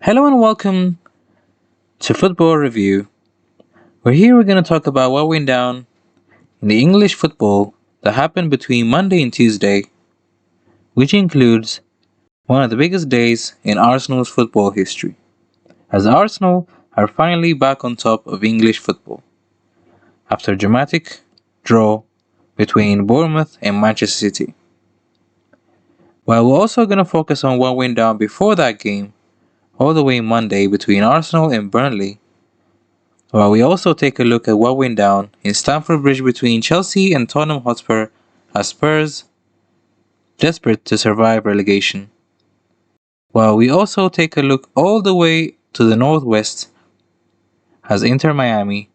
Hello and welcome to Football Review, where here we're going to talk about what went down in the English football that happened between Monday and Tuesday, which includes one of the biggest days in Arsenal's football history, as Arsenal are finally back on top of English football after a dramatic draw between Bournemouth and Manchester City. While we're also going to focus on what went down before that game, all the way Monday between Arsenal and Burnley, while we also take a look at what went down in Stamford Bridge between Chelsea and Tottenham Hotspur as Spurs desperate to survive relegation, while we also take a look all the way to the northwest as Inter Miami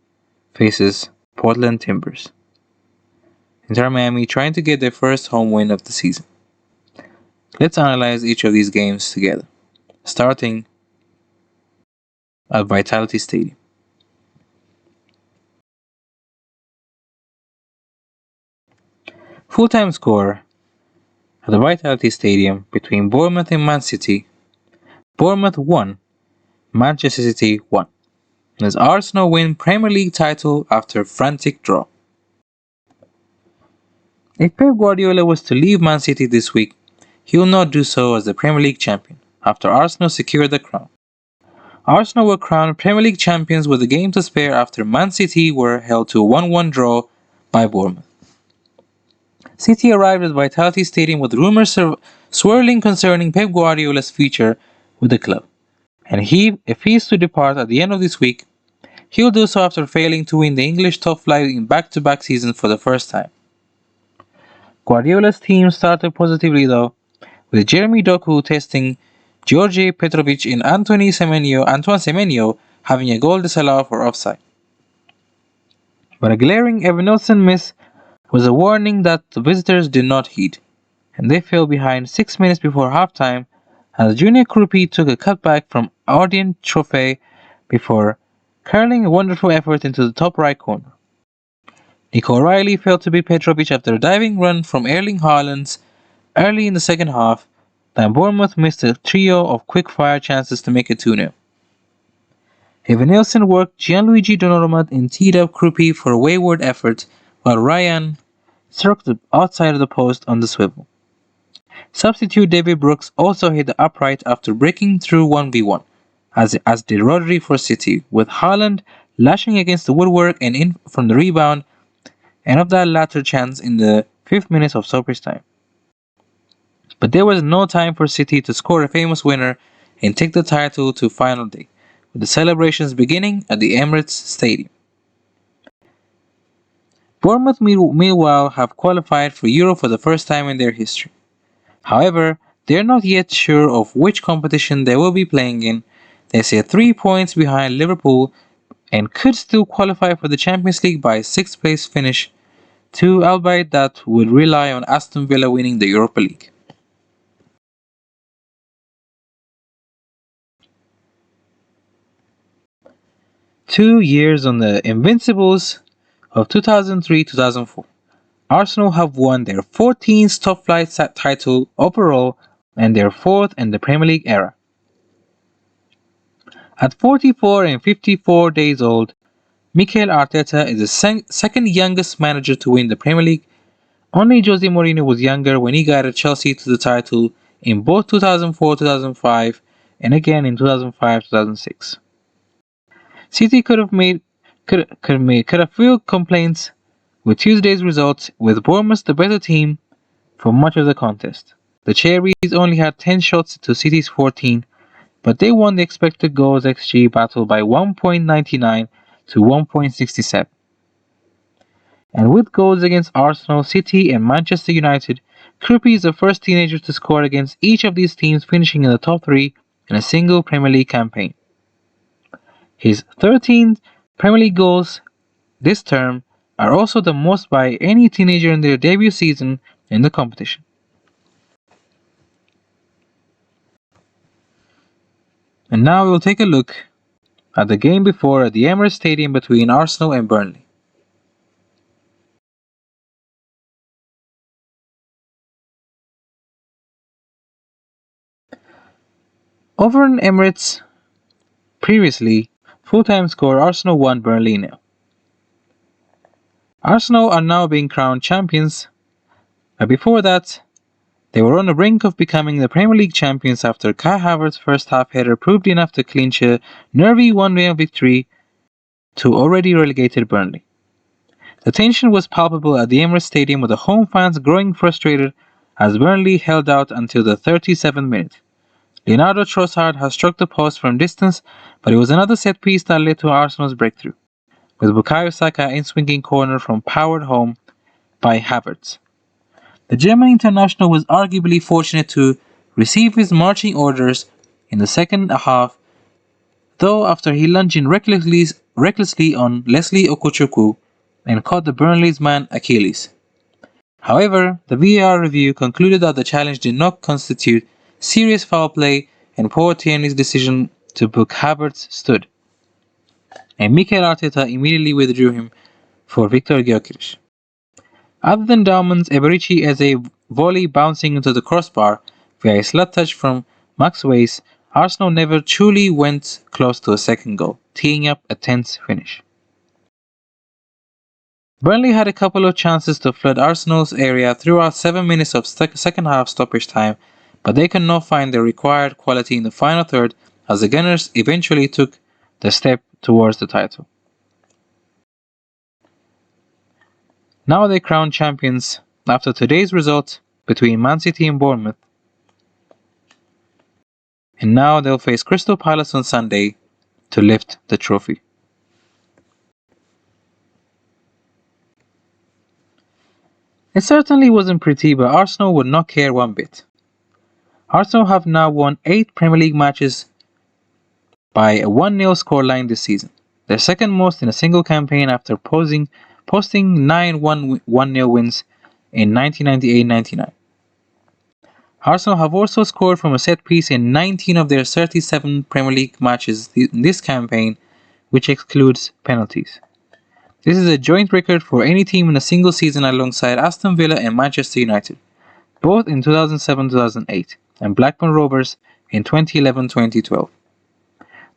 faces Portland Timbers. Inter Miami trying to get their first home win of the season. Let's analyze each of these games together, starting at Vitality Stadium. Full-time score at the Vitality Stadium between Bournemouth and Man City. Bournemouth 1, Manchester City 1, as Arsenal win Premier League title after frantic draw. If Pep Guardiola was to leave Man City this week, he will not do so as the Premier League champion after Arsenal secured the crown. Arsenal were crowned Premier League champions with a game to spare after Man City were held to a 1-1 draw by Bournemouth. City arrived at Vitality Stadium with rumours swirling concerning Pep Guardiola's future with the club, and if he is to depart at the end of this week, he will do so after failing to win the English top flight in back-to-back seasons for the first time. Guardiola's team started positively though, with Jeremy Doku testing Georgi Petrovic and Antoine Semenyo having a goal disallowed for offside. But a glaring Evanilson miss was a warning that the visitors did not heed, and they fell behind 6 minutes before halftime as Junior Krupi took a cutback from Audien Trophy before curling a wonderful effort into the top right corner. Nico O'Reilly failed to beat Petrovic after a diving run from Erling Haaland early in the second half, then Bournemouth missed a trio of quick-fire chances to make it 2-0. Evanilson worked Gianluigi Donnarumma and teed up Krupi for a wayward effort, while Ryan struck the outside of the post on the swivel. Substitute David Brooks also hit the upright after breaking through 1v1, as did Rodri for City, with Haaland lashing against the woodwork and in from the rebound, and of that latter chance in the 5th minute of stoppage time. But there was no time for City to score a famous winner and take the title to final day, with the celebrations beginning at the Emirates Stadium. Bournemouth meanwhile have qualified for Euro for the first time in their history. However, they are not yet sure of which competition they will be playing in. They sit 3 points behind Liverpool and could still qualify for the Champions League by a 6th place finish, albeit that would rely on Aston Villa winning the Europa League. Two years on the Invincibles of 2003-2004. Arsenal have won their 14th top flight title overall and their 4th in the Premier League era. At 44 and 54 days old, Mikel Arteta is the second youngest manager to win the Premier League. Only Jose Mourinho was younger when he guided Chelsea to the title in both 2004-2005 and again in 2005-2006. City could have filed complaints with Tuesday's results, with Bournemouth the better team for much of the contest. The Cherries only had 10 shots to City's 14, but they won the expected goals XG battle by 1.99 to 1.67. And with goals against Arsenal, City and Manchester United, Krupi is the first teenager to score against each of these teams, finishing in the top 3 in a single Premier League campaign. His 13 Premier League goals this term are also the most by any teenager in their debut season in the competition. And now we will take a look at the game before at the Emirates Stadium between Arsenal and Burnley. Over in Emirates, Previously, full-time score Arsenal 1 Burnley 0. Arsenal are now being crowned champions, but before that, they were on the brink of becoming the Premier League champions after Kai Havertz's first half header proved enough to clinch a nervy 1-0 victory to already relegated Burnley. The tension was palpable at the Emirates Stadium with the home fans growing frustrated as Burnley held out until the 37th minute. Leonardo Trossard has struck the post from distance, but it was another set piece that led to Arsenal's breakthrough, with Bukayo Saka in-swinging corner from powered home by Havertz. The German international was arguably fortunate to receive his marching orders in the second half, though after he lunged in recklessly on Leslie Okuchukwu and caught the Burnley's man Achilles. However, the VAR review concluded that the challenge did not constitute serious foul play and poor Tierney's decision to book Havertz stood, and Mikel Arteta immediately withdrew him for Viktor Gyökeres. Other than Daumann's Eberici as a volley bouncing into the crossbar via a slut touch from Max Weiss, Arsenal never truly went close to a second goal, teeing up a tense finish. Burnley had a couple of chances to flood Arsenal's area throughout 7 minutes of second half stoppage time, but they could not find the required quality in the final third as the Gunners eventually took the step towards the title. Now they crowned champions after today's result between Man City and Bournemouth, and now they'll face Crystal Palace on Sunday to lift the trophy. It certainly wasn't pretty, but Arsenal would not care one bit. Arsenal have now won 8 Premier League matches by a 1-0 scoreline this season, their second most in a single campaign after posting 9 1-0 wins in 1998-99. Arsenal have also scored from a set piece in 19 of their 37 Premier League matches in this campaign, which excludes penalties. This is a joint record for any team in a single season alongside Aston Villa and Manchester United, both in 2007-2008, and Blackburn Rovers in 2011-2012.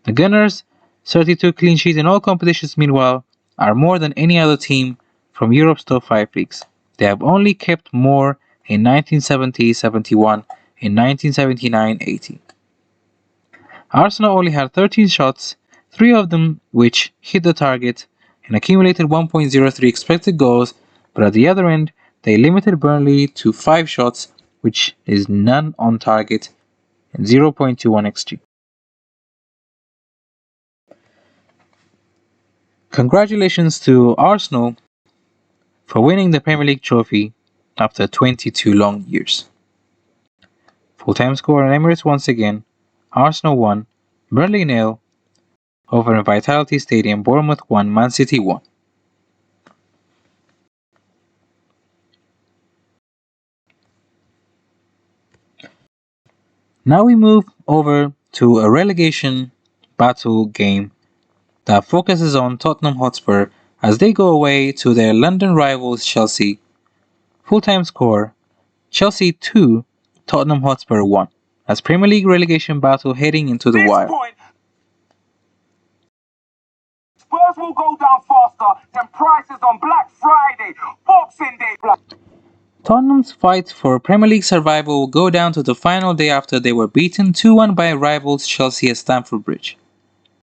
The Gunners' 32 clean sheets in all competitions, meanwhile, are more than any other team from Europe's top 5 leagues. They have only kept more in 1970-71 and 1979-80. Arsenal only had 13 shots, 3 of them which hit the target, and accumulated 1.03 expected goals, but at the other end, they limited Burnley to 5 shots, which is none on target, and 0.21 xG. Congratulations to Arsenal for winning the Premier League trophy after 22 long years. Full-time score on Emirates once again, Arsenal 1, Burnley 0, over in Vitality Stadium, Bournemouth 1, Man City 1. Now we move over to a relegation battle game that focuses on Tottenham Hotspur as they go away to their London rivals Chelsea. Full-time score, Chelsea 2, Tottenham Hotspur 1, as Premier League relegation battle heading into the wire. Spurs will go down faster than prices on Black Friday, Boxing Day. Tottenham's fight for Premier League survival will go down to the final day after they were beaten 2-1 by rivals Chelsea at Stamford Bridge.